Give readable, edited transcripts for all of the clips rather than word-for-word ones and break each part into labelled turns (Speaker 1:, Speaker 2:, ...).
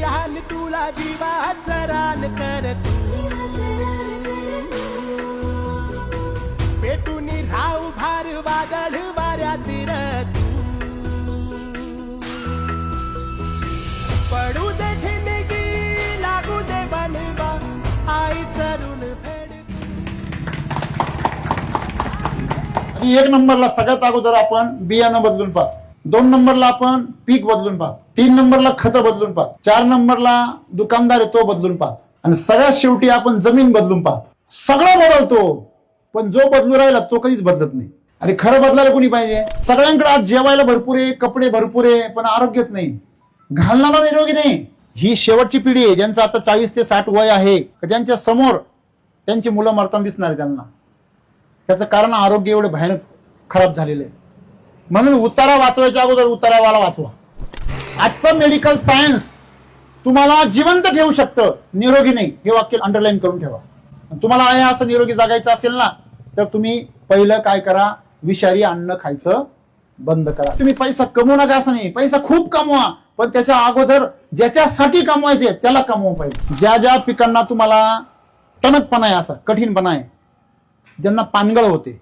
Speaker 1: विहान तुला जीवाचं रान कर पेटून राहू भार वादळ वाऱ्यात पडू दे ठिणगी लागू दे बनवा आई चरून फेड.
Speaker 2: एक नंबरला सगळ्यात अगोदर आपण बियाणं बदलून पाहतो. 2 नंबरला आपण पीक बदलून पाहतो. 3 नंबरला खतं बदलून पाहतो. 4 नंबरला दुकानदार आहे तो बदलून पाहतो. आणि सगळ्यात शेवटी आपण जमीन बदलून पाहतो. सगळं बदलतो पण जो बदलू राहिला तो कधीच बदलत नाही. अरे खरं बदलायला कोणी पाहिजे. सगळ्यांकडे आज जेवायला भरपूर आहे, कपडे भरपूर आहे, पण आरोग्यच नाही, घालणारा निरोगी नाही. ही शेवटची पिढी आहे ज्यांचं आता 40 ते 60 वय आहे, ज्यांच्या समोर त्यांची मुलं मरताना दिसणार आहे त्यांना. त्याचं कारण आरोग्य एवढं भयानक खराब झालेलं आहे. म्हणून उतारा वाचवायच्या अगोदर उतारावाला वाचवा. आजचं मेडिकल सायन्स तुम्हाला जिवंत ठेवू शकतं, निरोगी नाही. हे वाक्य अंडरलाईन करून ठेवा. तुम्हाला आहे असं निरोगी जगायचं असेल ना, तर तुम्ही पहिलं काय करा, विषारी अन्न खायचं बंद करा. तुम्ही पैसा कमवू नका असं नाही, पैसा खूप कमवा, पण त्याच्या अगोदर ज्याच्यासाठी कमवायचे त्याला कमवू पाहिजे. ज्या ज्या पिकांना तुम्हाला टणकपणा आहे, असा कठीणपणा आहे, ज्यांना पानगळ होते,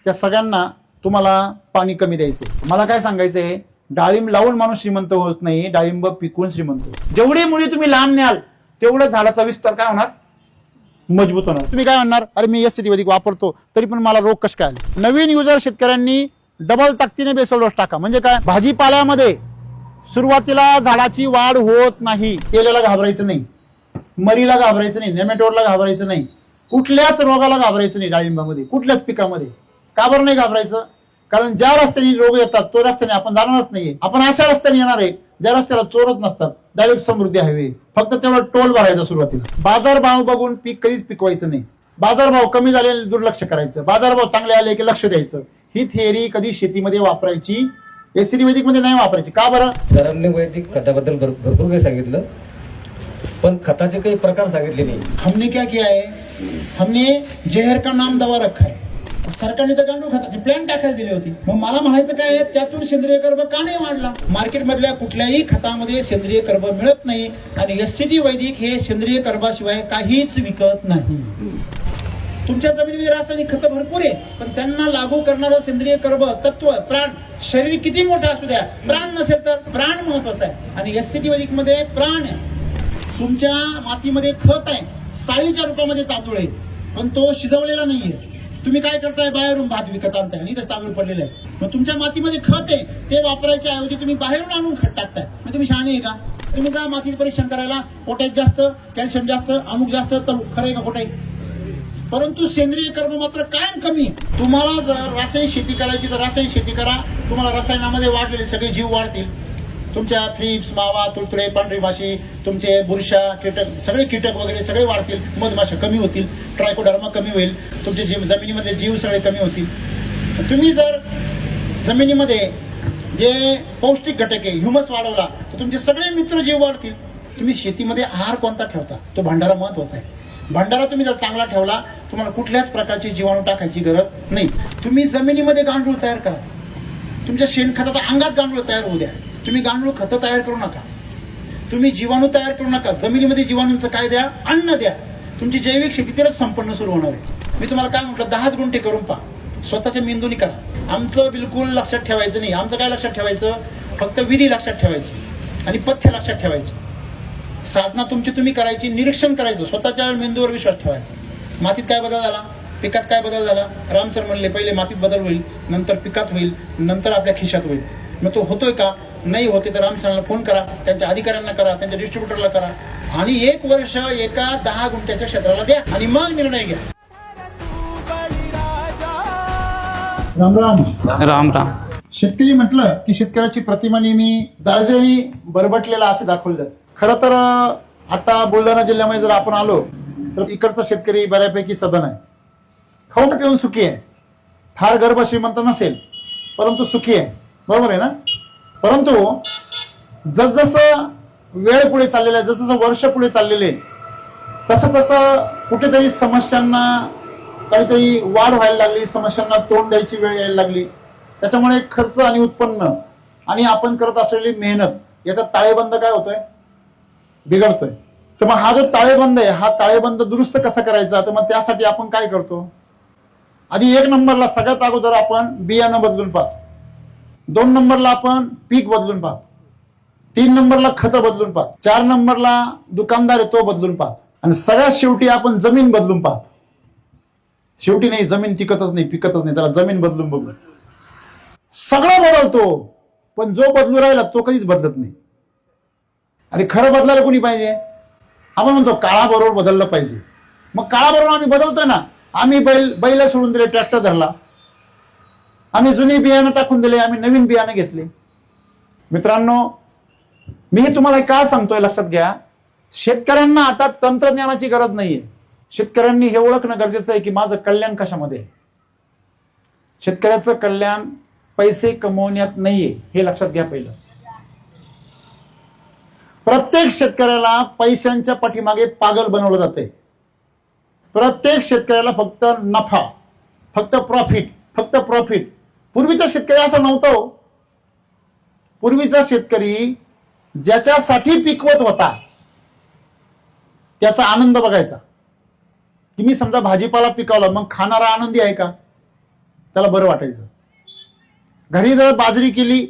Speaker 2: त्या सगळ्यांना तुम्हाला पाणी कमी द्यायचंय. मला काय सांगायचंय, डाळिंब लावून माणूस श्रीमंत होत नाही, डाळिंब पिकवून श्रीमंत होतो. जेवढी मुळी तुम्ही लांब न्याल तेवढं झाडाचा विस्तार काय होणार, मजबूत होणार. तुम्ही काय म्हणणार, अरे मी एससीटी वैदिक वापरतो तरी पण मला रोग कसे काय आले. नवीन युजर शेतकऱ्यांनी डबल ताकदीने बेसल डोस टाका. म्हणजे काय, भाजीपाल्यामध्ये सुरुवातीला झाडाची वाढ होत नाही, तेलाला घाबरायचं नाही, मरीला घाबरायचं नाही, नेमॅटोडला घाबरायचं नाही, कुठल्याच रोगाला घाबरायचं नाही. डाळिंबामध्ये कुठल्याच पिकामध्ये का बरं नाही घाबरायचं, कारण ज्या रस्त्याने रोग येतात तो रस्त्याने आपण जाणारच नाहीये. आपण अशा रस्त्याने येणार आहे ज्या रस्त्याला चोरच नसतात, डायरेक्ट समृद्धी हायवे. फक्त तेवढा टोल भरायचा सुरुवातीला. बाजारभाव बघून पीक कधीच पिकवायचं नाही. बाजारभाव कमी झाले दुर्लक्ष करायचं, बाजारभाव चांगले आले की लक्ष द्यायचं. ही थिअरी कधी शेतीमध्ये वापरायची, एससीटी वैदिक मध्ये नाही वापरायची. का बरं,
Speaker 3: सरांनी वैदिक खताबद्दल भरपूर काही सांगितलं, पण खताचे काही प्रकार सांगितले नाही.
Speaker 2: हमने क्या किया है, हमने जहर का नाम दवा रखा है. सरकारने तर गांडूळ खताचे प्लॅन टाकायला दिली होती. मग मला म्हणायचं काय, त्यातून सेंद्रिय कर्ब का नाही वाढला. मार्केटमधल्या कुठल्याही खतामध्ये सेंद्रिय कर्ब मिळत नाही आणि एससीटी वैदिक हे सेंद्रिय कर्बाशिवाय काहीच विकत नाही. तुमच्या जमिनीमध्ये रासायनिक खतं भरपूर आहे, पण त्यांना लागू करणारं सेंद्रिय कर्ब तत्व प्राण, शरीर किती मोठं असू द्या, प्राण नसेल तर प्राण महत्वाचा आहे. आणि एससीटी वैदिक मध्ये प्राण आहे. तुमच्या मातीमध्ये खत आहे, साळीच्या रूपामध्ये तांदूळ आहे, पण तो शिजवलेला नाहीये. तुम्ही काय करताय, बाहेरून भात विकत आणताय आणि इथं तांदूळ पडलेलं आहे. मग तुमच्या मातीमध्ये खत आहे, ते वापरायच्या ऐवजी तुम्ही बाहेरून आणून खत टाकताय. मग तुम्ही शहाणे आहे का. तुम्ही जा मातीचं परीक्षण करायला, पोटॅश जास्त, कॅल्शियम जास्त, अमुक जास्त, तर खरं आहे का खोटं आहे. परंतु सेंद्रिय कर्ब मात्र कायम कमी. तुम्हाला जर रासायनिक शेती करायची तर रासायनिक शेती करा. तुम्हाला रसायनामध्ये वाढलेले सगळे जीव वाढतील. तुमच्या थ्रिप्स, मावा, तुळतुळे, पांढरी माशी, तुमचे बुरशा, कीटक, सगळे कीटक वगैरे सगळे वाढतील. मधमाशा कमी होतील, ट्रायकोडर्मा कमी होईल, तुमचे जमिनीमधले जीव सगळे कमी होतील. तुम्ही जर जमिनीमध्ये जे पौष्टिक घटक आहे, ह्युमस वाढवला, तर तुमचे सगळे मित्र जीव वाढतील. तुम्ही शेतीमध्ये आहार कोणता ठेवता, तो भांडारा महत्वाचा आहे. भांडारा तुम्ही जर चांगला ठेवला, तुम्हाला कुठल्याच प्रकारची जीवाणू टाकायची गरज नाही. तुम्ही जमिनीमध्ये गांडूळ तयार करा. तुमच्या शेणखताच्या अंगात गांडूळ तयार होऊ द्या. तुम्ही गांडूळ खतं तयार करू नका, तुम्ही जीवाणू तयार करू नका. जमिनीमध्ये जीवाणूंचं काय द्या, अन्न द्या. तुमची जैविक शेती तेच संपन्न सुरू होणार आहे. मी तुम्हाला काय म्हटलं, 10 गुंठे करून पहा, स्वतःच्या मेंदूनी करा. आमचं बिलकुल लक्षात ठेवायचं नाही. आमचं काय लक्षात ठेवायचं, फक्त विधी लक्षात ठेवायची आणि पथ्य लक्षात ठेवायची. साधना तुमची तुम्ही करायची, निरीक्षण करायचं, स्वतःच्या मेंदूवर विश्वास ठेवायचा. मातीत काय बदल झाला, पिकात काय बदल झाला. राम सर म्हणले, पहिले मातीत बदल होईल, नंतर पिकात होईल, नंतर आपल्या खिशात होईल. मग तो होतोय का, नाही होते तर राम सरांना फोन करा, त्यांच्या अधिकाऱ्यांना करा, त्यांच्या डिस्ट्रीब्युटरला करा आणि 1 वर्ष एका 10 गुंठ्याच्या क्षेत्राला द्या आणि मग निर्णय घ्या. राम राम
Speaker 4: राम राम.
Speaker 2: शेतकरी म्हटलं की शेतकऱ्याची प्रतिमा नेहमी दारिद्र्याने बरबटलेला असे दाखवले जाते. खरं तर आता बुलढाणा जिल्ह्यामध्ये जर आपण आलो तर इकडचा शेतकरी बऱ्यापैकी सधन आहे, खाऊन पिऊन सुखी आहे. फार गर्भ श्रीमंत नसेल परंतु सुखी आहे, बरोबर आहे ना. परंतु जसजसं वेळ पुढे चाललेला आहे, जसं वर्ष पुढे चाललेले, तसं तसं कुठेतरी समस्यांना काहीतरी वाढ व्हायला लागली, समस्यांना तोंड द्यायची वेळ यायला लागली. त्याच्यामुळे खर्च आणि उत्पन्न आणि आपण करत असलेली मेहनत याचा ताळेबंद काय होतोय, बिघडतोय. तर मग हा जो ताळेबंद आहे, हा ताळेबंद दुरुस्त कसा करायचा, तर मग त्यासाठी आपण काय करतो, आधी 1 नंबरला सगळ्यात अगोदर आपण बियाणं बदलून पाहतो. 2 नंबरला आपण पीक बदलून पाहतो. 3 नंबरला खतं बदलून पाहतो. 4 नंबरला दुकानदार आहे तो बदलून पाहतो. आणि सगळ्यात शेवटी आपण जमीन बदलून पाहतो. शेवटी नाही, जमीन टिकतच नाही, पिकतच नाही, चला जमीन बदलून बघू. सगळं बदलतो, पण जो बदलू राहिला तो कधीच बदलत नाही. आणि खरं बदलायला कोणी पाहिजे, आपण म्हणतो काळाबरोबर बदललं पाहिजे. मग काळाबरोबर आम्ही बदलतोय ना. आम्ही बैल सोडून दिले, ट्रॅक्टर धरला. आम्ही जुनी बियाणं टाकून दिले, आम्ही नवीन बियाणं घेतले. मित्रांनो, मी तुम्हाला काय सांगतोय लक्षात घ्या, शेतकऱ्यांना आता तंत्रज्ञानाची गरज नाहीये. शेतकऱ्यांनी हे ओळखणं गरजेचं आहे की माझं कल्याण कशामध्ये आहे. शेतकऱ्याचं कल्याण पैसे कमवण्यात नाहीये, हे लक्षात घ्या. पहिलं, प्रत्येक शेतकऱ्याला पैशांच्या पाठीमागे पागल बनवलं जाते. प्रत्येक शेतकऱ्याला फक्त नफा, फक्त प्रॉफिट, फक्त प्रॉफिट. पूर्वीचा शेतकरी असा नव्हता. पूर्वीचा शेतकरी ज्याच्यासाठी पिकवत होता त्याचा आनंद बघायचा. की मी समजा भाजीपाला पिकवला, मग खाणारा आनंदी आहे का, त्याला बरं वाटायचं. घरी जर बाजरी केली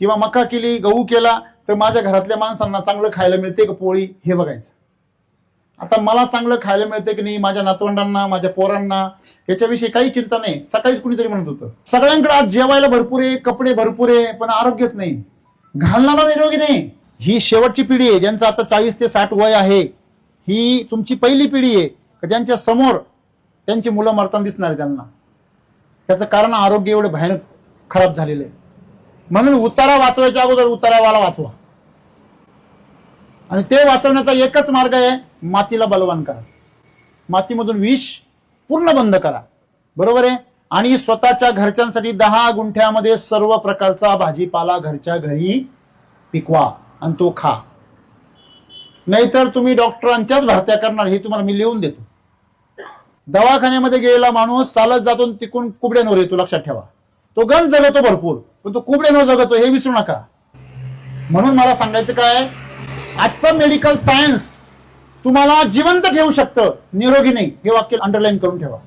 Speaker 2: किंवा मका केली, गहू केला, तर माझ्या घरातल्या माणसांना चांगलं खायला मिळते का पोळी, हे बघायचं. आता मला चांगलं खायला मिळते की नाही, माझ्या नातवंडांना, माझ्या पोरांना, याच्याविषयी काही चिंता नाही. सकाळीच कुणीतरी म्हणत होतं, सगळ्यांकडे आज जेवायला भरपूर आहे, कपडे भरपूर आहे, पण आरोग्यच नाही, घालणारा निरोगी नाही. ही शेवटची पिढी आहे, ज्यांचं आता 40 ते 60 वय आहे. ही तुमची पहिली पिढी आहे ज्यांच्या समोर त्यांची मुलं मरताना दिसणार आहे त्यांना. त्याचं कारण आरोग्य एवढं भयानक खराब झालेलं आहे. म्हणून उतारा वाचवायच्या अगोदर उतारावाला वाचवा. आणि ते वाचवण्याचा एकच मार्ग आहे, मातीला बलवान करा. मातीमधून विष पूर्ण बंद करा. बरोबर आहे. आणि स्वतःच्या घरच्यांसाठी 10 गुंठ्यामध्ये सर्व प्रकारचा भाजीपाला घरच्या घरी पिकवा आणि तो खा. नाहीतर तुम्ही डॉक्टरांच्याच भरत्या करणार, हे तुम्हाला मी लिहून देतो. दवाखान्यामध्ये गेलेला माणूस चालत जातो, तिकून कुबड्यांवर येतो, लक्षात ठेवा. तो गंज जगतो भरपूर, पण तो कुबड्यांवर जगतो, हे विसरू नका. म्हणून मला सांगायचं काय, आजचं मेडिकल सायन्स तुम्हाला जिवंत ठेवू शकतं, निरोगी नाही. हे वाक्य अंडरलाईन करून ठेवा.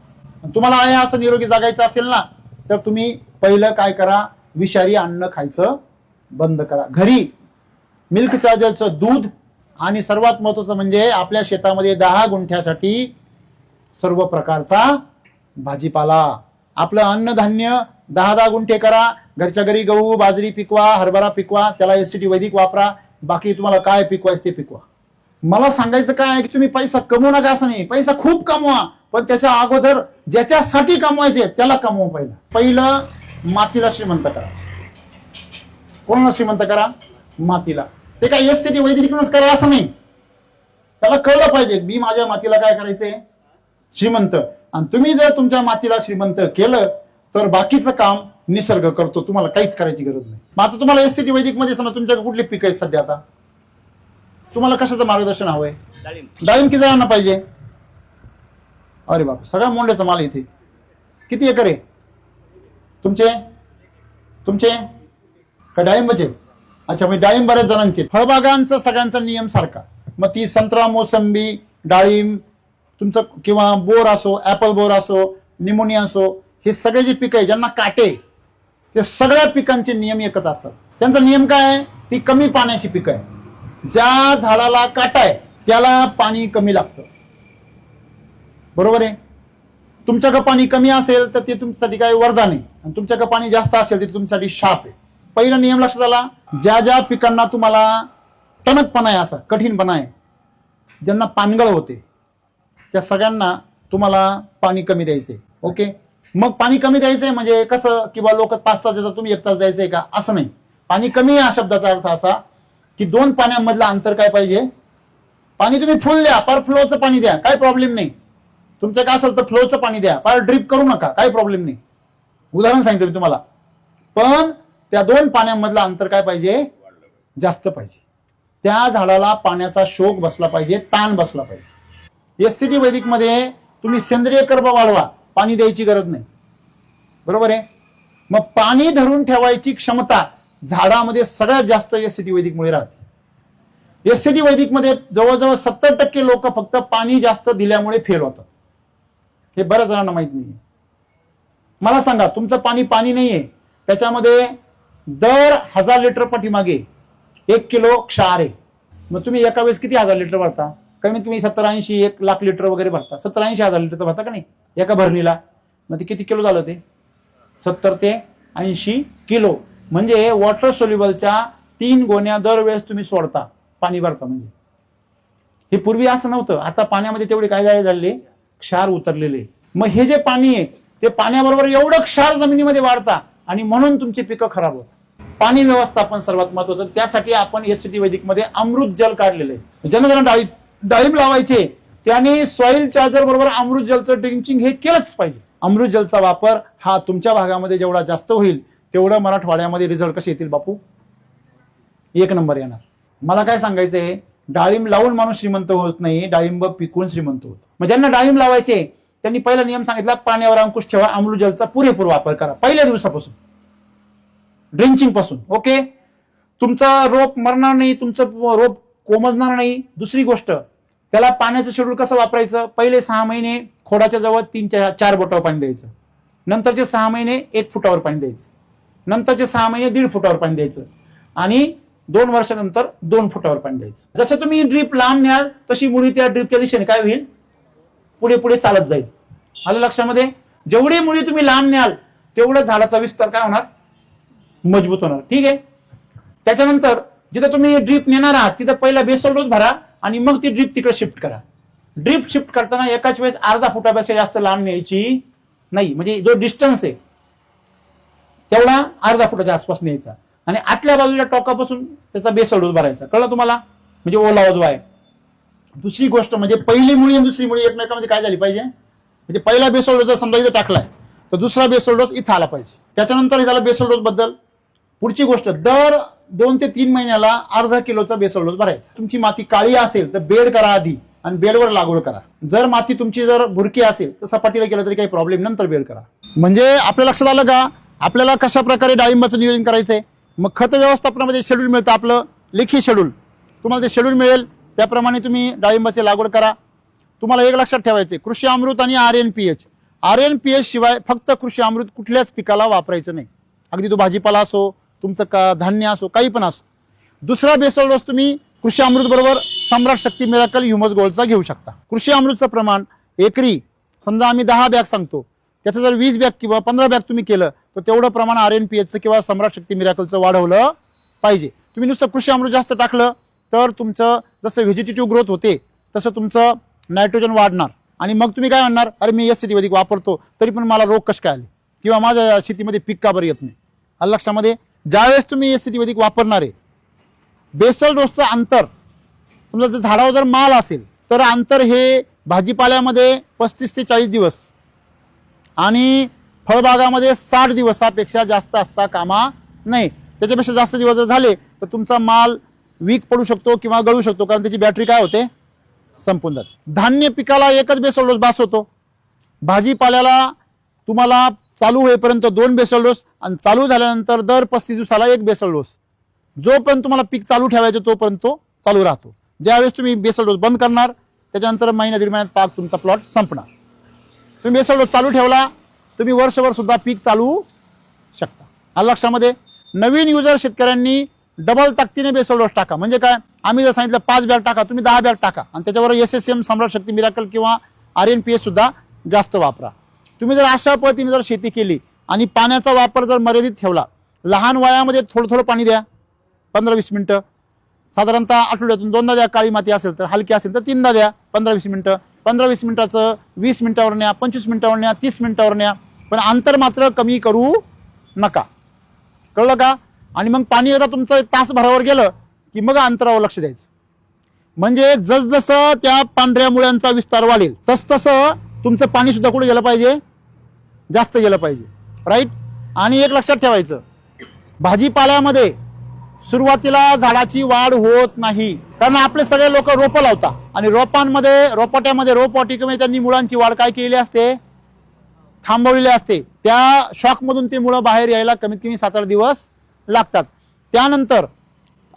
Speaker 2: तुम्हाला आहे असं निरोगी जगायचं असेल ना, तर तुम्ही पहिलं काय करा, विषारी अन्न खायचं बंद करा. घरी मिल्क चार्जरचं दूध, आणि सर्वात महत्वाचं म्हणजे आपल्या शेतामध्ये 10 गुंठ्यासाठी सर्व प्रकारचा भाजीपाला. आपलं अन्नधान्य 10-10 गुंठे करा. घरच्या घरी गहू, बाजरी पिकवा, हरभरा पिकवा, त्याला एसटी वैदिक वापरा. बाकी तुम्हाला काय पिकवायचं ते पिकवा. मला सांगायचं काय आहे की तुम्ही पैसा कमवू नका असं नाही, पैसा खूप कमवा, पण त्याच्या अगोदर ज्याच्यासाठी कमवायचे त्याला कमवा. पहिलं मातीला श्रीमंत करा. कोणाला श्रीमंत करा? मातीला. ते काय एसटी वैदिकच करा असं नाही, त्याला कळलं पाहिजे मी माझ्या मातीला काय करायचंय, श्रीमंत. आणि तुम्ही जर तुमच्या मातीला श्रीमंत केलं तर बाकीचं काम निसर्ग करतो, तुम्हाला काहीच करायची गरज नाही. मग आता तुम्हाला एसटी वैदिक मध्ये समजा तुमच्याकडे कुठले पीक आहेत सध्या, आता तुम्हाला कशाचं मार्गदर्शन हवंय? डाळिंब किती जणांना पाहिजे? अरे बाप, सगळ्या मोंड्याचा माल इथे. किती एकर आहे तुमचे? का डाळिंबाचे? अच्छा, म्हणजे डाळिंब बऱ्याच जणांचे. फळबागांचा सगळ्यांचा नियम सारखा. मग ती संत्रा, मोसंबी, डाळिंब तुमचं, किंवा बोर असो, ऍपल बोर असो, निमोनिया असो, हे सगळे जे पिकं आहे ज्यांना काटे, ते सगळ्या पिकांचे नियम एकच असतात. त्यांचा नियम काय आहे? ती कमी पाण्याची पिकं आहे. ज्या झाडाला काटा आहे त्याला पाणी कमी लागतं. बरोबर आहे. तुमच्याकडे पाणी कमी असेल तर ते तुमच्यासाठी काय वरदान आहे, आणि तुमच्याकडे पाणी जास्त असेल तर तुमच्यासाठी शाप आहे. पहिला नियम लक्षात आला. ज्या ज्या पिकांना तुम्हाला टणकपणा आहे, असा कठीणपणा आहे, ज्यांना पानगळ होते, त्या सगळ्यांना तुम्हाला पाणी कमी द्यायचंय. ओके. मग पाणी कमी द्यायचंय म्हणजे कसं, किंवा लोक 5 तास देतात, तुम्ही 1 तास द्यायचंय का, असं नाही. पाणी कमी या शब्दाचा अर्थ असा की 2 पाण्यामधलं अंतर काय पाहिजे. पाणी तुम्ही फुल द्या, पर फ्लोचं पाणी द्या, काय प्रॉब्लेम नाही. तुमचं काय असेल तर फ्लोचं पाणी द्या, पर ड्रिप करू नका, काही प्रॉब्लेम नाही. उदाहरण सांगितलं मी तुम्हाला. पण त्या 2 पाण्यामधलं अंतर काय पाहिजे, जास्त पाहिजे. त्या झाडाला पाण्याचा शोक बसला पाहिजे, ताण बसला पाहिजे. एससीटी वैदिक मध्ये तुम्ही सेंद्रिय कर्ब वाढवा, पाणी द्यायची गरज नाही. बरोबर आहे. मग पाणी धरून ठेवायची क्षमता झाडामध्ये सगळ्यात जास्त एससीटी वैदिक मुळे राहते. एससीडी वैदिकमध्ये जवळजवळ 70% लोक फक्त पाणी जास्त दिल्यामुळे फेल होतात. हे बऱ्याच जणांना माहित नाहीये. मला सांगा, तुमचं पाणी नाहीये, त्याच्यामध्ये दर 1000 लिटर पाठीमागे 1 किलो क्षार आहे. मग तुम्ही एका वेळेस किती 1000 लिटर भरता? कमीत कमी 70-80 1 लाख लिटर वगैरे भरता. 70-80 हजार लिटर तर भरता का नाही एका भरणीला? मग ते किती किलो झालं? ते 70 ते 80 किलो. म्हणजे वॉटर सोल्युबलच्या 3 गोण्या दरवेळेस तुम्ही सोडता पाणी भरता. म्हणजे हे पूर्वी असं नव्हतं. आता पाण्यामध्ये तेवढे काय झाले? क्षार उतरलेले. मग हे जे पाणी आहे ते पाण्याबरोबर एवढं क्षार जमिनीमध्ये वाढता आणि म्हणून तुमची पिकं खराब होतात. पाणी व्यवस्थापन सर्वात महत्वाचं. त्यासाठी आपण एससीडी वैदिकमध्ये अमृत जल काढलेलं आहे. ज्यांना डाळिंब लावायचे त्याने सॉइल चार्जर बरोबर अमृत जलचं ड्रिंचिंग हे केलंच पाहिजे. अमृत जलचा वापर हा तुमच्या भागामध्ये जेवढा जास्त होईल तेवढं मराठवाड्यामध्ये रिझल्ट कसे येतील बापू? 1 नंबर येणार. मला काय सांगायचंय, डाळिंब लावून माणूस श्रीमंत होत नाही, डाळिंब पिकवून श्रीमंत होत. मग ज्यांना डाळिंब लावायचे त्यांनी पहिला नियम सांगितला, पाण्यावर अंकुश ठेवा, अमृत जलचा पुरेपूर वापर करा पहिल्या दिवसापासून, ड्रिंचिंग पासून. ओके, तुमचा रोप मरणार नाही, तुमचं रोप कोमजणार नाही. दुसरी गोष्ट, त्याला पाण्याचं शेड्यूल कसं वापरायचं? पहिले 6 महिने खोडाच्या जवळ 3-4 बोटावर पाणी द्यायचं. नंतरचे 6 महिने 1 फुटावर पाणी द्यायचं. नंतरचे 6 महिने 1.5 फुटावर पाणी द्यायचं. आणि 2 वर्षानंतर 2 फुटावर पाणी द्यायचं. जसं तुम्ही ड्रीप लांब न्याल तशी मुळी त्या ड्रीपच्या दिशेने काय होईल? पुढे पुढे चालत जाईल. आलं लक्षामध्ये? जेवढी मुळी तुम्ही लांब न्याल तेवढं झाडाचा विस्तार काय होणार? मजबूत होणार. ठीक आहे. त्याच्यानंतर जिथे तुम्ही ड्रीप नेणार आहात तिथं पहिला बेसल डोस भरा आणि मग ती ड्रीप तिकडे शिफ्ट करा. ड्रीप शिफ्ट करताना एकाच वेळेस अर्धा फुटापेक्षा जास्त लांब न्यायची नाही. म्हणजे जो डिस्टन्स आहे तेवढा अर्धा फुटाच्या आसपास न्यायचा आणि आतल्या बाजूच्या टोकापासून त्याचा बेसल डोस भरायचा. कळलं तुम्हाला? म्हणजे ओला ओजवा आहे. दुसरी गोष्ट म्हणजे पहिली मुळी आणि दुसरी मुळी एकमेकांमध्ये काय झाली पाहिजे? म्हणजे पहिला बेसल डोस जर समजा इथं टाकलाय तर दुसरा बेसल डोस इथं आला पाहिजे. त्याच्यानंतर झाला बेसल डोस बद्दल. पुढची गोष्ट, दर 2 ते 3 महिन्याला अर्धा किलोचा बेसल डोस भरायचा. तुमची माती काळी असेल तर बेड करा आधी आणि बेडवर लागवड करा. जर माती तुमची जर भुरकी असेल तर सपाटीला केलं तरी काही प्रॉब्लेम, नंतर बेड करा. म्हणजे आपल्या लक्षात आलं का आपल्याला कशा प्रकारे डाळिंबाचं नियोजन करायचंय? मग खत व्यवस्थापनामध्ये शेड्यूल मिळतं, आपलं लेखी शेड्यूल. तुम्हाला ते शेड्यूल मिळेल त्याप्रमाणे तुम्ही डाळिंबाची लागवड करा. तुम्हाला एक लक्षात ठेवायचे, कृषी अमृत आणि RNPH. RNPH शिवाय फक्त कृषी अमृत कुठल्याच पिकाला वापरायचं नाही. अगदी तो भाजीपाला असो, तुमचं का धान्य असो, काही पण असो. दुसरा बेसल डोस तुम्ही कृषी अमृत बरोबर सम्राट शक्ती मिराकल ह्युमस गोल्डचा घेऊ शकता. कृषी अमृतचं प्रमाण एकरी समजा आम्ही 10 बॅग सांगतो, त्याचं जर 20 बॅग किंवा 15 बॅग तुम्ही केलं तर तेवढं प्रमाण RNPHचं किंवा सम्राट शक्ती मिराकलचं वाढवलं पाहिजे. तुम्ही नुसतं कृषी अमृत जास्त टाकलं तर तुमचं जसं व्हेजिटेटिव्ह ग्रोथ होते तसं तुमचं नायट्रोजन वाढणार आणि मग तुम्ही काय म्हणणार, अरे मी एससीडी वैदिक वापरतो तरी पण मला रोग कसे काय आले किंवा माझ्या शेतीमध्ये पीक का बरं येत नाही. आलं लक्षामध्ये? ज्यावेळेस तुम्ही एससीडी वैदिक वापरणार आहे, बेसल डोसचं अंतर समजा जर झाडावर जर माल असेल तर अंतर हे भाजीपाल्यामध्ये 35 ते 40 दिवस आणि फळबागामध्ये 60 दिवसापेक्षा जास्त असता कामा नाही. त्याच्यापेक्षा जास्त दिवस जर झाले तर तुमचा माल वीक पडू शकतो किंवा गळू शकतो, कारण त्याची बॅटरी काय होते? संपून जाते. धान्य पिकाला एकच बेसल डोस बास होतो. भाजीपाल्याला तुम्हाला चालू होईपर्यंत 2 बेसल डोस आणि चालू झाल्यानंतर दर 35 दिवसाला 1 बेसल डोस. जोपर्यंत तुम्हाला पीक चालू ठेवायचं तोपर्यंत तो चालू राहतो. ज्यावेळेस तुम्ही बेसल डोस बंद करणार त्याच्यानंतर महिना 1.5 महिन्यात पाक तुमचा प्लॉट संपणार. तुम्ही बेसल डोस चालू ठेवला तुम्ही वर्षभर सुद्धा पीक चालू शकता. आलं लक्षामध्ये? नवीन युजर शेतकऱ्यांनी डबल ताकदीने बेसल डोस टाका. म्हणजे काय, आम्ही जर सांगितलं 5 बॅग टाका, तुम्ही 10 बॅग टाका आणि त्याच्यावर SSM सम्राट शक्ती मिराकल किंवा RNPH सुद्धा जास्त वापरा. तुम्ही जर अशा पद्धतीने जर शेती केली आणि पाण्याचा वापर जर मर्यादित ठेवला, लहान वयामध्ये थोडं थोडं पाणी द्या, 15-20 मिनिटं साधारणतः आठवड्यातून 2दा द्या. काळी माती असेल तर, हलकी असेल तर 3दा द्या. 15-20 मिनिटं, 15-20 मिनिटाचं 20 मिनिटावर न्या, 25 मिनिटावर न्या, 30 मिनिटावर न्या, पण अंतर मात्र कमी करू नका. कळलं का? आणि मग पाणी एकदा तुमचं तासभरावर गेलं की मग अंतरावर लक्ष द्यायचं. म्हणजे जसजसं त्या पांढऱ्या मुळ्यांचा विस्तार वाढेल तसतसं तुमचं पाणी सुद्धा कुठे गेलं पाहिजे? जास्त गेलं पाहिजे. राईट? आणि एक लक्षात ठेवायचं, भाजीपाल्यामध्ये सुरुवातीला झाडाची वाढ होत नाही, कारण आपले सगळे लोक रोपं लावतात आणि रोपाट्यामध्ये रोपवाटिकेमध्ये त्यांनी मुळांची वाढ काय केलेली असते? थांबवलेली असते. त्या शॉकमधून ते मुळं बाहेर यायला कमीत कमी 7-8 दिवस लागतात. त्यानंतर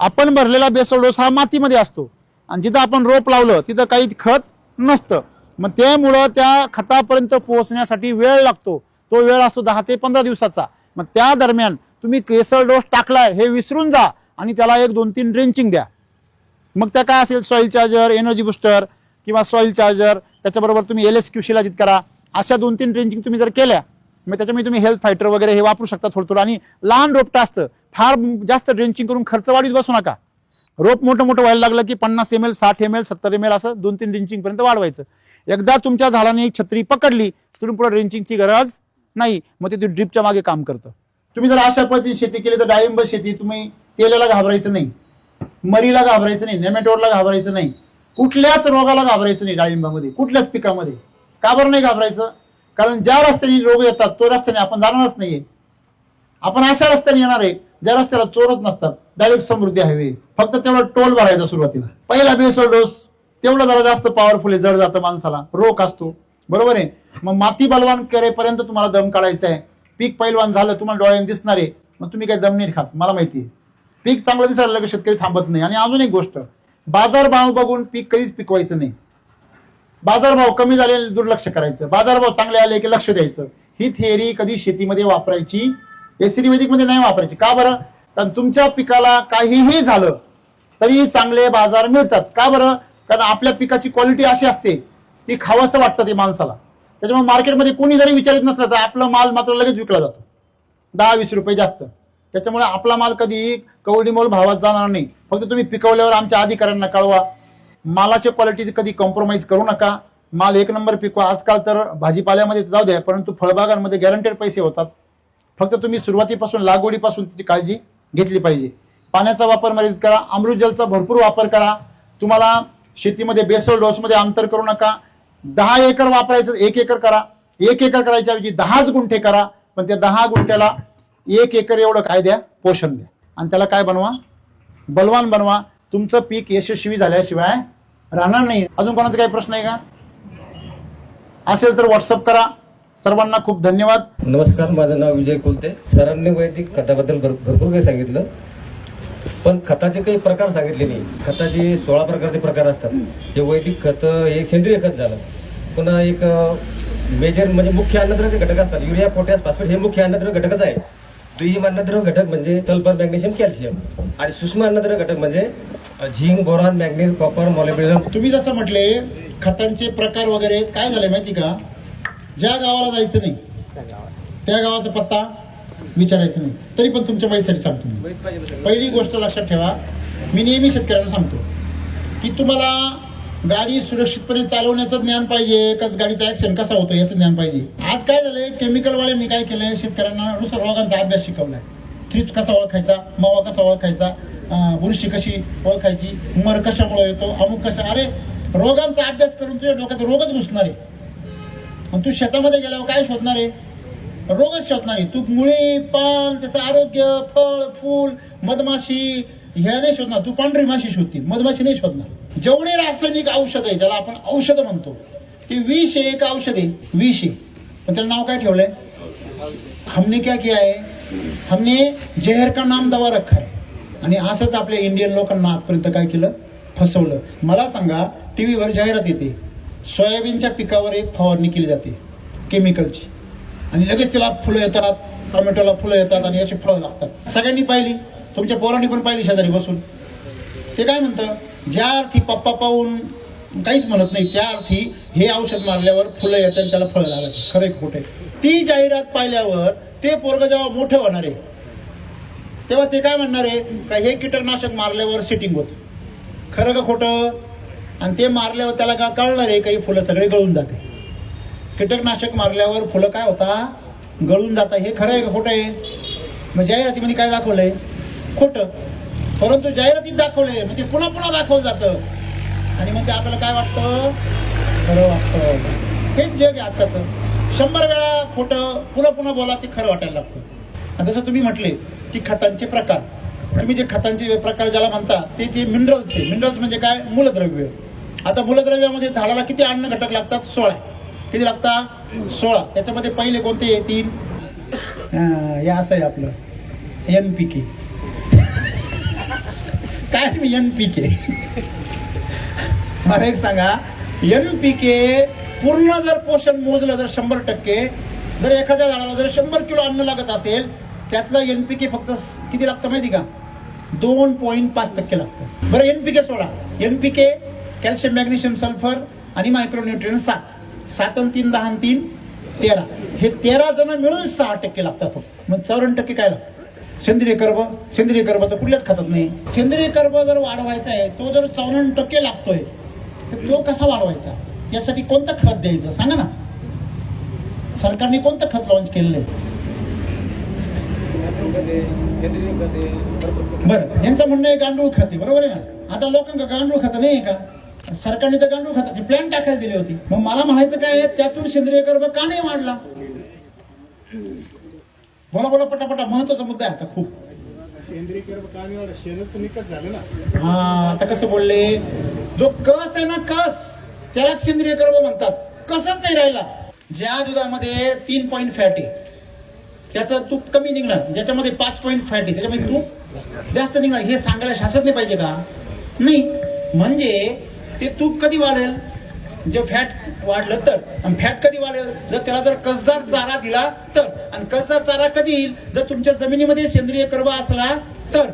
Speaker 2: आपण भरलेला बेसल डोस हा मातीमध्ये असतो आणि जिथं आपण रोप लावलं तिथं काही खत नसतं. मग त्यामुळं त्या खतापर्यंत पोहोचण्यासाठी वेळ लागतो. तो वेळ असतो 10 ते 15 दिवसाचा. मग त्या दरम्यान तुम्ही बेसल डोस टाकलाय हे विसरून जा आणि त्याला 1-2-3 ड्रेंचिंग द्या. मग त्या काय असेल सॉईल चार्जर, एनर्जी बुस्टर किंवा सॉईल चार्जर, त्याच्याबरोबर तुम्ही LSQ शिलाजीत करा. अशा 2-3 ड्रेंचिंग तुम्ही जर केल्या मग त्याच्यामुळे तुम्ही हेल्थ फायटर वगैरे हे वापरू शकता थोडं थोडं. आणि लहान रोपटं असतं, फार जास्त ड्रेंचिंग करून खर्च वाढीत बसू नका. रोप मोठं मोठं व्हायला लागलं की 50 ml, 60 ml, 70 ml असं 2-3 ड्रेंचिंग पर्यंत वाढवायचं. एकदा तुमच्या झाडाने एक छत्री पकडली तुम्ही पुढे ड्रेंचिंगची गरज नाही. मग ते ड्रिपच्या मागे काम करतं. तुम्ही जर अशा पद्धतीने शेती केली तर डाळिंब शेती तुम्ही तेलाला घाबरायचं नाही, मरीला घाबरायचं नाही, नेमॅटोडला घाबरायचं नाही, कुठल्याच रोगाला घाबरायचं नाही. डाळिंबामध्ये कुठल्याच पिकामध्ये का बरं नाही घाबरायचं? कारण ज्या रस्त्याने रोग येतात तो रस्त्याने आपण जाणारच नाहीये. आपण अशा रस्त्याने येणार आहे ज्या रस्त्याला चोरच नसतात, डायरेक्ट समृद्धी हायवे. फक्त तेवढा टोल भरायचा सुरुवातीला. पहिला बेसल डोस तेवढा जरा जास्त पॉवरफुल आहे, जड जातं माणसाला, रोग असतो, बरोबर आहे. मग माती बलवान करेपर्यंत तुम्हाला दम काढायचा आहे. पीक पैलवान झालं तुम्हाला डोळ्याने दिसणार आहे, मग तुम्ही काही दम नाही खात, मला माहिती आहे. पीक चांगलं दिसायला लागलं शेतकरी थांबत नाही. आणि अजून एक गोष्ट, बाजारभाव बघून पीक कधीच पिकवायचं नाही. बाजारभाव कमी झाले दुर्लक्ष करायचं, बाजारभाव चांगले आले की लक्ष द्यायचं. ही थिअरी कधी शेतीमध्ये वापरायची, एसिडिवैदिक मध्ये नाही वापरायची. का बरं? कारण तुमच्या पिकाला काहीही झालं तरी चांगले बाजार मिळतात. का बरं? कारण आपल्या पिकाची क्वालिटी अशी असते की खावंसं वाटतं ते माणसाला. त्याच्यामुळे मार्केटमध्ये कोणी जरी विचारित नसलं तर आपला माल मात्र लगेच विकला जातो 10-20 रुपये जास्त. त्याच्यामुळे आपला माल कधी कवडीमोल भावात जाणार नाही. फक्त तुम्ही पिकवल्यावर आमच्या अधिकाऱ्यांना कळवा, मालाच्या क्वालिटी कधी कॉम्प्रोमाइज करू नका, माल 1 नंबर पिकवा. आजकाल तर भाजीपाल्यामध्ये जाऊ द्या, परंतु फळबागांमध्ये गॅरंटेड पैसे होतात. फक्त तुम्ही सुरुवातीपासून लागवडीपासून त्याची काळजी घेतली पाहिजे. पाण्याचा वापर मर्यादित करा, अमृत जलचा भरपूर वापर करा. तुम्हाला शेतीमध्ये बेसल डोसमध्ये अंतर करू नका. 10 एकर वापरायचं 1 एकर करा. 1 एकर करायच्या ऐवजी 10 गुंठे करा, पण त्या 10 गुंठ्याला 1 एकर एवढं काय द्या, पोषण द्या. आणि त्याला काय बनवा, बलवान बनवा. तुमचं पीक यशस्वी झाल्याशिवाय राहणार नाही. अजून कोणाचा काही प्रश्न आहे का? असेल तर व्हॉट्सअप करा. सर्वांना खूप धन्यवाद.
Speaker 3: नमस्कार, माझं नाव विजय कुलते. सरांनी वैदिक खताबद्दल भरपूर काही सांगितलं, पण खताचे काही प्रकार सांगितले नाही. खताचे 16 प्रकारचे प्रकार असतात. हे वैदिक खत हे सेंद्रिय खत झालं. पुन्हा एक मेजर म्हणजे मुख्य अन्नद्रव्य घटक असतात. युरिया, पोटॅश, फॉस्फेट हे मुख्य अन्नद्रव्य घटकच आहे. दुय्यम अन्नद्रव्य घटक म्हणजे सल्फर, मॅग्नेशियम, कॅल्शियम. आणि सूक्ष्म अन्नद्रव्य घटक म्हणजे zinc, boron, manganese, copper, molybdenum.
Speaker 2: तुम्ही जसं म्हटले खतांचे प्रकार वगैरे काय झाले माहिती का? ज्या गावाला जायचं नाही त्या गावाचा पत्ता विचारायचं नाही. तरी पण तुमच्या माहितीसाठी सांगतो मी. पहिली गोष्ट लक्षात ठेवा, मी नेहमी शेतकऱ्यांना सांगतो की तुम्हाला गाडी सुरक्षितपणे चालवण्याचं ज्ञान पाहिजे का गाडीचा ऍक्सिडेंट कसा होतो याचं ज्ञान पाहिजे. आज काय झालंय, केमिकलवाल्यांनी काय केलंय, शेतकऱ्यांना नुसतं रोगांचा अभ्यास शिकवलाय. थ्रिप्स कसा ओळखायचा, मावा कसा ओळखायचा, बुरशी कशी ओळखायची, मर कशामुळे येतो, अमुक कशा. अरे रोगांचा अभ्यास करून तुझ्या डोक्यात रोगच घुसणार आहे. आणि तू शेतामध्ये गेल्यावर काय शोधणार आहे? रोगच शोधणार आहे. तू मुळी, पान, त्याचं आरोग्य, फळ, फूल, मधमाशी ह्या नाही शोधणार. तू पांढरी माशी शोधतील, मधमाशी नाही शोधणार. जेवढे रासायनिक औषध आहे ज्याला आपण औषध म्हणतो ते विष आहे. एक औषध आहे विष आहे, पण त्याला नाव काय ठेवलंय? हमने क्या किया है, हमने जहर का नाम दवा रखा है. आणि असंच आपल्या इंडियन लोकांना आजपर्यंत काय केलं, फसवलं. मला सांगा, टीव्हीवर जाहिरात येते, सोयाबीनच्या पिकावर एक फवारणी केली जाते केमिकलची आणि लगेच त्याला फुलं येतात, टोमॅटोला फुलं येतात आणि अशी फळं लागतात. सगळ्यांनी पाहिली, तुमच्या पोरांनी पण पाहिली शेजारी बसून. ते काय म्हणतं, ज्या अर्थी पप्पा पाहून काहीच म्हणत नाही त्या अर्थी हे औषध मारल्यावर फुलं येतात आणि त्याला फळं लागतात. खरे खोटे. ती जाहिरात पाहिल्यावर ते पोरग जेव्हा मोठं होणार आहे तेव्हा ते काय म्हणणार आहे का हे कीटकनाशक मारल्यावर सेटिंग होत. खरं का खोटं? आणि ते मारल्यावर त्याला का कळणार आहे काही फुलं सगळे गळून जाते. कीटकनाशक मारल्यावर फुलं काय होता, गळून जातात. हे खरं आहे का खोटं आहे? मग जाहिरातीमध्ये काय दाखवलंय? खोटं. परंतु जाहिरातीत दाखवलंय म्हणजे पुन्हा पुन्हा दाखवलं जातं आणि मग ते आपल्याला काय वाटतं, खरं वाटतं. हेच जग आहे आत्ताचं. 100 वेळा खोटं पुन्हा पुन्हा बोला ते खरं वाटायला लागतं. आणि जसं तुम्ही म्हटले की खतांचे प्रकार, तुम्ही जे खतांचे प्रकार ज्याला म्हणता ते जे मिनरल्स आहे. मिनरल्स म्हणजे काय? मूलद्रव्य. आता मूलद्रव्यामध्ये झाडाला किती अन्न घटक लागतात? 16. किती लागतात? 16. त्याच्यामध्ये पहिले कोणते? 3. हे असं आहे आपलं NPK. काय मी NPK मला एक सांगा, NPK पूर्ण जर पोषण मोजलं जर 100%, जर एखाद्या झाडाला जर 100 किलो अन्न लागत असेल, त्यातलं NPK फक्त किती लागतं माहिती का? 2.5% लागतं. बरं NPK सोडा, NPK कॅल्शियम, मॅग्नेशियम, सल्फर आणि मायक्रोन्यूट्रिएंट 7 आणि 3 10 आणि 3 13, हे 13 जण मिळून 6% लागतात. मग 54% काय लागतं? सेंद्रिय कर्ब तर कुठल्याच खातात नाही. सेंद्रिय कर्ब जर वाढवायचा आहे, तो जर 54% लागतोय, तर तो कसा वाढवायचा? यासाठी कोणतं खत द्यायचं सांगा ना. सरकारने कोणतं खत लॉन्च केलेलं आहे? बरं, यांचं म्हणणं आहे गांडूळ खत आहे, बरोबर आहे ना. आता लोकांना गांडूळ खत नाही का? सरकारने तर गांडूळ खताची प्लॅन टाकायला दिली होती. मग मला म्हणायचं काय आहे, त्यातून सेंद्रिय कर्ब का नाही वाढला? बोला पटापटा, महत्वाचा मुद्दा आहे आता खूप.
Speaker 4: सेंद्रिय कर्ब का नाही वाढला? शेणच निकट झालं ना.
Speaker 2: हा, आता कसं बोलले, जो कस आहे ना, कस त्याला सेंद्रिय कर्ब म्हणतात. कसच नाही राहिला. ज्या दुधामध्ये 3 पॉईंट फॅट आहे, त्याचं तूप कमी निघणार. ज्याच्यामध्ये 5 पॉईंट फॅट आहे, त्याच्यामध्ये तूप जास्त निघणार. हे सांगायला शासनाने पाहिजे का? नाही. म्हणजे ते तूप कधी वाढेल? जे फॅट वाढलं तर. आणि फॅट कधी वाढेल? जर त्याला जर कसदार चारा दिला तर. आणि कसदार चारा कधी येईल? जर तुमच्या जमिनीमध्ये सेंद्रिय कर्ब असला तर.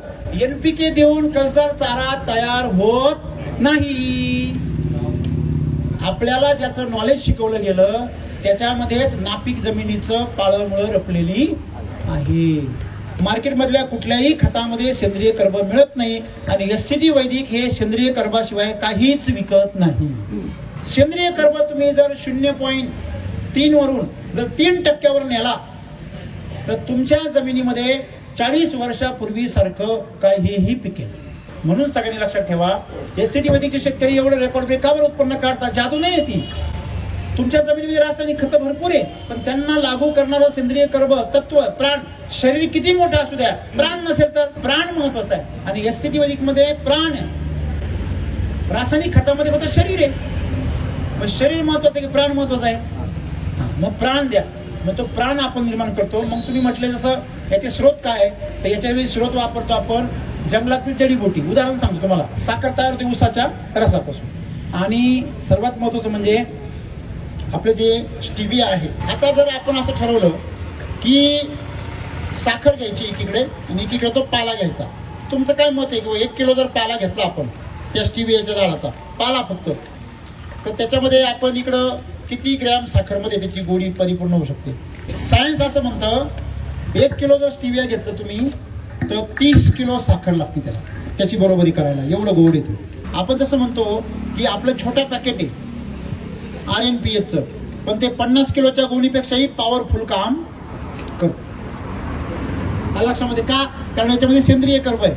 Speaker 2: NPK देऊन कसदार चारा तयार होत नाही. आपल्याला ज्याचं नॉलेज शिकवलं गेलं, त्याच्यामध्येच नापीक जमिनीचं पाळमुळं रपलेली आहे. मार्केटमधल्या कुठल्याही खतामध्ये सेंद्रिय कर्ब मिळत नाही. आणि SCT वैदिक हे सेंद्रिय कर्बाशिवाय काहीच विकत नाही. सेंद्रिय कर्ब तुम्ही जर 0.3 वरून जर 3% नेला, तर तुमच्या जमिनीमध्ये 40 वर्षापूर्वी सारखं काहीही पिकेल. म्हणून सगळ्यांनी लक्षात ठेवा, SCT वैदिकचे शेतकरी एवढं रेकॉर्ड ब्रेक का बरं उत्पन्न काढतात? जादू नाही येते. तुमच्या जमिनीमध्ये रासायनिक खतं भरपूर आहे, पण त्यांना लागू करणारं सेंद्रिय कर्ब तत्व, प्राण, शरीर किती मोठं असू द्या, प्राण नसेल तर प्राण महत्वाचा आहे. आणि SCT वैदिक मध्ये प्राण आहे. रासायनिक खतामध्ये फक्त शरीर आहे. मग शरीर महत्वाचं आहे की प्राण महत्वाचा आहे? मग प्राण द्या. मग तो प्राण आपण निर्माण करतो. मग तुम्ही म्हटले जसं याचे स्रोत काय, तर याच्यावेळी स्रोत वापरतो आपण जंगलातील जडीबुटी. उदाहरण सांगतो तुम्हाला, साखर तयार होते ऊसाच्या रसापासून. आणि सर्वात महत्वाचं म्हणजे आपलं जे स्टिविया आहे. आता जर आपण असं ठरवलं की साखर घ्यायची एकीकडे आणि एकीकडे तो पाला घ्यायचा, तुमचं काय मत आहे? की 1 किलो जर पाला घेतला आपण त्या स्टिवियाच्या झाडाचा पाला फक्त, तर त्याच्यामध्ये आपण इकडं किती ग्रॅम साखरमध्ये त्याची गोडी परिपूर्ण होऊ शकते? सायन्स असं म्हणतं 1 किलो जर स्टिविया घेतलं तुम्ही, तर 30 किलो साखर लागते त्याला, त्याची बरोबरी करायला. एवढं गोड येते. आपण जसं म्हणतो की आपलं छोटं पॅकेट आहे RNPH, पण ते 50 किलोच्या गोणीपेक्षाही पॉवरफुल काम करतं. लक्षामध्ये का? कारण याच्यामध्ये सेंद्रिय कर्ब आहे.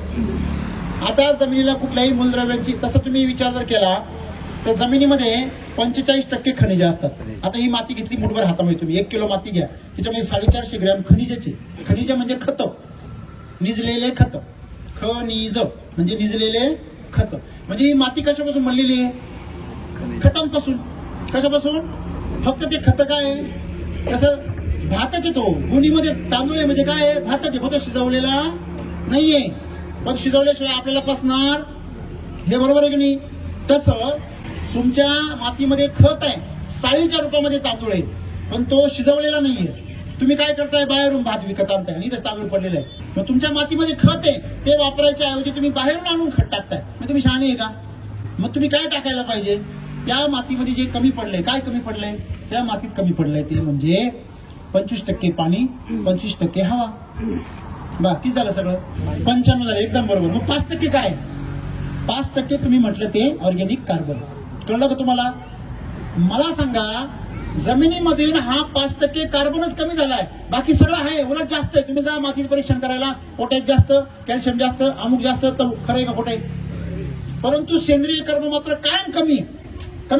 Speaker 2: आता जमिनीला कुठल्याही मूलद्रव्यांची, तसं तुम्ही विचार जर केला तर जमिनीमध्ये 45% खनिजे असतात. आता ही माती घेतली मुठभर हातामध्ये, तुम्ही 1 किलो माती घ्या, त्याच्यामध्ये 450 ग्रॅम खनिजाचे. खनिज म्हणजे खत, निजलेले खत. खनिज म्हणजे निजलेले खत. म्हणजे ही माती कशापासून बनलेली आहे? खतांपासून. कशापासून? फक्त ते खत काय आहे? कसं भाताचे, तो गुणीमध्ये तांदूळ आहे म्हणजे काय आहे? भाताचे. फक्त शिजवलेला नाहीये, पण शिजवल्याशिवाय आपल्याला पचणार, हे बरोबर आहे की नाही? तसं तुमच्या मातीमध्ये खत आहे, साळीच्या रूपामध्ये तांदूळ आहे, पण तो शिजवलेला नाहीये. तुम्ही काय करताय? बाहेरून भात विकत आणताय आणि इथं तांदूळ पडलेला आहे. मग तुमच्या मातीमध्ये खत आहे, ते वापरायच्या ऐवजी तुम्ही बाहेरून आणून खत टाकताय. मग तुम्ही शहाणे आहे का? मग तुम्ही काय टाकायला पाहिजे? त्या मातीमध्ये जे कमी पडलंय, काय कमी पडलंय? त्या मातीत कमी पडलंय ते म्हणजे 25% पाणी, 25% हवा. बाकी झालं सगळं 95 झालं. एकदम बरोबर. मग 5% काय? 5% तुम्ही म्हटलं ते ऑर्गॅनिक कार्बन. कळलं का तुम्हाला? मला सांगा, जमिनीमधून हा 5% कार्बनच कमी झालाय, बाकी सगळं आहे उलट जास्त आहे. तुम्ही जा मातीचं परीक्षण करायला, पोटॅश जास्त, कॅल्शियम जास्त, अमुक जास्त, तर खरं आहे का खोटं आहे? परंतु सेंद्रिय कर्ब मात्र कायम कमी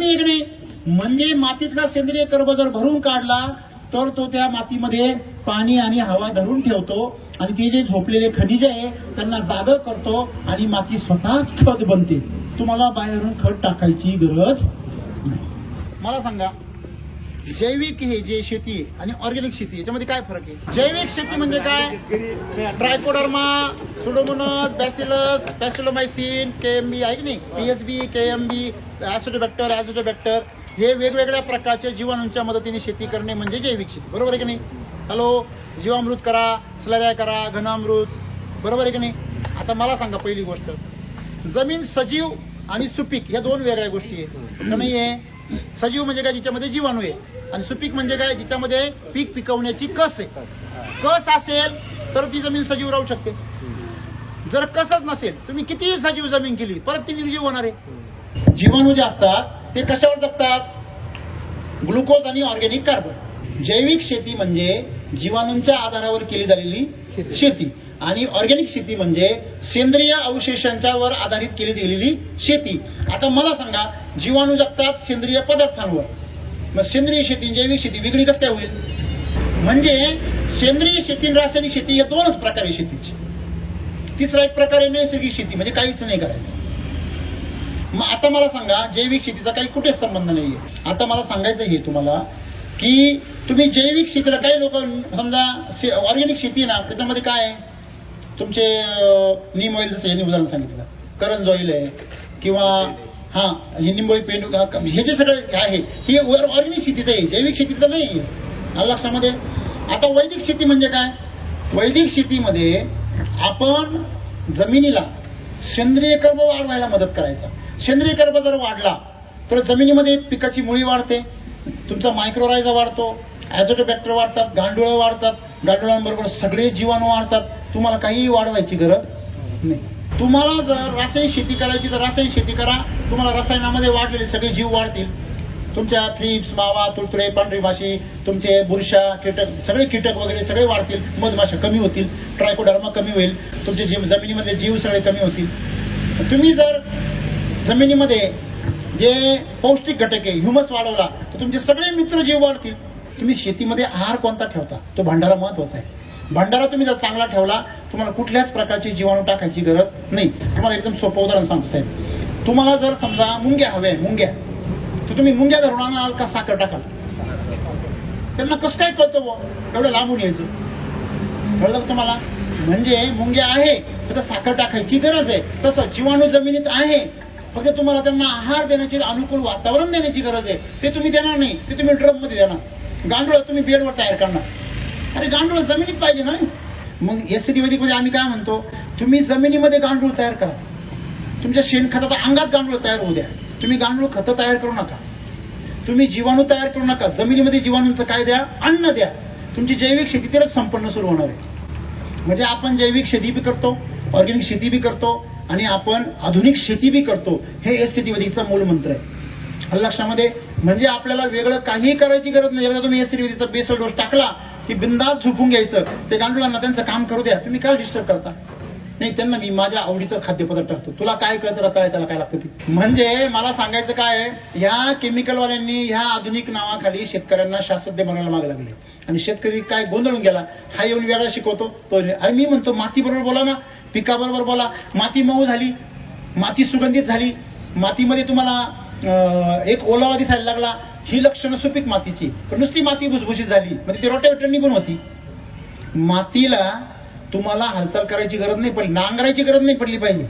Speaker 2: आहे की नाही? म्हणजे मातीतला सेंद्रिय कर्ब जर भरून काढला तर तो त्या मातीमध्ये पाणी आणि हवा धरून ठेवतो आणि ते जे झोपलेले खनिज आहे त्यांना जागं करतो आणि माती स्वतःच खत बनते. तुम्हाला बाहेरून खत टाकायची गरज नाही. मला सांगा, जैविक हे जे शेती आहे आणि ऑर्गॅनिक शेती याच्यामध्ये काय फरक आहे? जैविक शेती म्हणजे काय? ट्रायकोडर्मा, सुडोमोनास, बॅसिलस, स्पॅसिलोमायसिन, केएमबी आहे की नाही, पीएसबी, केएमबी, ॲसिडोबॅक्टर हे वेगवेगळ्या प्रकारच्या जीवाणूंच्या मदतीने शेती करणे म्हणजे जैविक शेती. बरोबर आहे की नाही? हॅलो, जीवामृत करा, स्लऱ्या करा, घनामृत, बरोबर आहे की नाही? आता मला सांगा पहिली गोष्ट, जमीन सजीव आणि सुपीक या दोन वेगळ्या गोष्टी आहेत का नाही आहे? सजीव म्हणजे काय? जिच्यामध्ये जीवाणू आहे. आणि सुपीक म्हणजे काय? जिच्यामध्ये पीक पिकवण्याची कस आहे. कस असेल तर ती जमीन सजीव राहू शकते. जर कसच नसेल, तुम्ही कितीही सजीव जमीन केली परत ती निर्जीव होणार आहे. जीवाणू जे असतात ते कशावर जगतात? ग्लुकोज आणि ऑर्गॅनिक कार्बन. जैविक शेती म्हणजे जीवाणूंच्या आधारावर केली झालेली शेती आणि ऑर्गॅनिक शेती म्हणजे सेंद्रिय अवशेषांच्यावर आधारित केली गेलेली शेती. आता मला सांगा, जीवाणू जगतात सेंद्रिय पदार्थांवर, मग सेंद्रिय शेती आणि जैविक शेती वेगळी कसं काय होईल? म्हणजे सेंद्रिय शेती आणि रासायनिक शेती या दोनच प्रकार आहे शेतीची. तिसरा एक प्रकार आहे नैसर्गिक शेती, म्हणजे काहीच नाही करायचं. मग आता मला सांगा, जैविक शेतीचा काही कुठेच संबंध नाहीये. आता मला सांगायचं हे तुम्हाला की तुम्ही जैविक शेतीला, काही लोक समजा ऑर्गॅनिक शेती ना, त्याच्यामध्ये काय आहे? तुमचे नीम ऑइल, जसं यांनी उदाहरण सांगितलं, करंज ऑइल आहे किंवा हे निंबोळी पेंट, हे जे सगळं आहे हे ऑर्गॅनिक शेतीचं आहे, जैविक शेतीचं नाही आहे. लक्षामध्ये. आता वैदिक शेती म्हणजे काय? वैदिक शेतीमध्ये आपण जमिनीला सेंद्रिय कर्ब वाढवायला मदत करायचा. सेंद्रिय कर्ब जर वाढला तर जमिनीमध्ये पिकाची मुळी वाढते, तुमचा मायक्रोरायझा वाढतो, ॲझोटोबॅक्टर वाढतात, गांडुळं वाढतात, गांडुळांबरोबर सगळे जीवाणू वाढतात. तुम्हाला काही वाढवायची गरज नाही. तुम्हाला जर रासायनिक शेती करायची तर रासायनिक शेती करा, तुम्हाला रसायनामध्ये वाढलेले सगळे जीव वाढतील. तुमच्या थ्रिप्स, मावा, तुळतुळे, पांढरी माशी, तुमचे बुरशा, कीटक, सगळे कीटक वगैरे सगळे वाढतील. मधमाशा कमी होतील, ट्रायकोडर्मा कमी होईल, तुमचे जमिनीमधले जीव सगळे कमी होतील. तुम्ही जर जमिनीमध्ये जे पौष्टिक घटक आहे, ह्युमस वाढवला तर तुमचे सगळे मित्र जीव वाढतील. तुम्ही शेतीमध्ये आहार कोणता ठेवता तो भांडारा महत्वाचा आहे. भांडारा तुम्ही जर चांगला ठेवला, तुम्हाला कुठल्याच प्रकारची जीवाणू टाकायची गरज नाही. तुम्हाला एकदम सोपं उदाहरण सांगतो साहेब, तुम्हाला जर समजा मुंग्या हव्या, मुंग्या, तर तुम्ही मुंग्या धरून आणाल का साखर टाकाल? त्यांना कसं काय कळतं बुवा एवढं लांबून यायचं? कळलं तुम्हाला? म्हणजे मुंग्या आहे तर साखर टाकायची गरज आहे. तसं जीवाणू जमिनीत आहे, फक्त तुम्हाला त्यांना आहार देण्याचे अनुकूल वातावरण देण्याची गरज आहे. ते तुम्ही देणार नाही, ते तुम्ही ड्रम मध्ये देणार. गांडूळ तुम्ही बेडवर तयार करणार. अरे गांडूळ जमिनीत पाहिजे ना. मग एसटी वैदिक मध्ये आम्ही काय म्हणतो, तुम्ही जमिनीमध्ये गांडूळ तयार करा. तुमच्या शेणखताच्या अंगात गांडूळ तयार होऊ द्या. तुम्ही गांडूळ खतं तयार करू नका, तुम्ही जीवाणू तयार करू नका. जमिनीमध्ये जीवाणूंचं काय द्या? अन्न द्या. तुमची जैविक शेती तेच संपन्न सुरू होणार आहे. म्हणजे आपण जैविक शेती बी करतो, ऑर्गॅनिक शेती बी करतो आणि आपण आधुनिक शेती बी करतो. हे एसटी वैदिकचा मूळ मंत्र आहे लक्षामध्ये. म्हणजे आपल्याला वेगळं काही करायची गरज नाही. एकदा तुम्ही एसटी वैदिकचा बेसल डोस टाकला की बिंदास झोपून घ्यायचं. ते गांडुळांना त्यांचं काम करू द्या, तुम्ही काय डिस्टर्ब करता? नाही, त्यांना मी माझ्या आवडीचं खाद्यपदार्थ टाकतो. तुला काय कळतं रताळ्या, त्याला काय लागतं ते. म्हणजे मला सांगायचं काय, ह्या केमिकलवाल्यांनी ह्या आधुनिक नावाखाली शेतकऱ्यांना शास्त्रज्ञ बनवायला मागे लागले आणि शेतकरी काय गोंधळून गेला. हा येऊन वेगळा शिकवतो तो. अरे मी म्हणतो माती बरोबर बोला ना, पिकाबरोबर बोला. माती मऊ झाली, माती सुगंधित झाली, मातीमध्ये तुम्हाला एक ओलावा दिसायला लागला, ही लक्षणं सुपीक मातीची. पण नुसती माती भुसभुशीत झाली म्हणजे ती रोटावेटरनी पण होती. मातीला तुम्हाला हालचाल करायची गरज नाही पडली, नांगरायची गरज नाही पडली पाहिजे,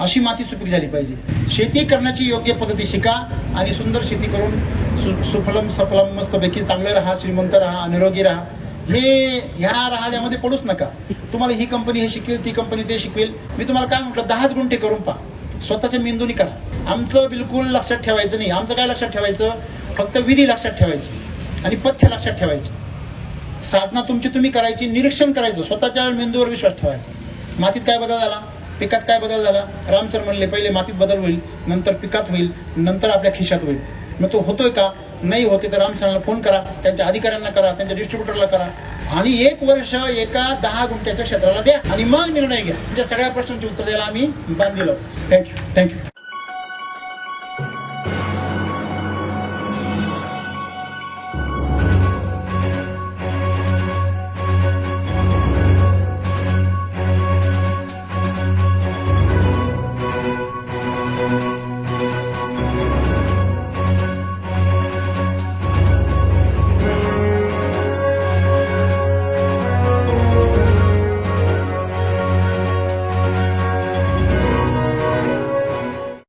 Speaker 2: अशी माती सुपीक झाली पाहिजे. शेती करण्याची योग्य पद्धती शिका आणि सुंदर शेती करून सुफलम सफलम मस्तपैकी चांगले राहा, श्रीमंत राहा, निरोगी राहा. हे ह्या राहण्यामध्ये पडूच नका. तुम्हाला ही कंपनी हे शिकवेल, ती कंपनी ते शिकवेल. मी तुम्हाला काय म्हटलं, 10 गुंठे करून पहा, स्वतःच्या मेंदूनी करा. आमचं बिलकुल लक्षात ठेवायचं नाही. आमचं काय लक्षात ठेवायचं, फक्त विधी लक्षात ठेवायची आणि पथ्य लक्षात ठेवायची. साधना तुमची तुम्ही करायची, निरीक्षण करायचं, स्वतःच्या मेंदूवर विश्वास ठेवायचा. मातीत काय बदल झाला, पिकात काय बदल झाला. राम सर म्हणले पहिले मातीत बदल होईल, नंतर पिकात होईल, नंतर आपल्या खिशात होईल. मग तो होतोय का? नाही होते तर राम सरांना फोन करा, त्यांच्या अधिकाऱ्यांना करा, त्यांच्या डिस्ट्रीब्युटरला करा आणि 1 वर्ष एका 10 गुंठ्याच्या क्षेत्राला द्या आणि मग निर्णय घ्या. म्हणजे सगळ्या प्रश्नांची उत्तर द्यायला आम्ही बांधील आहोत. थँक्यू.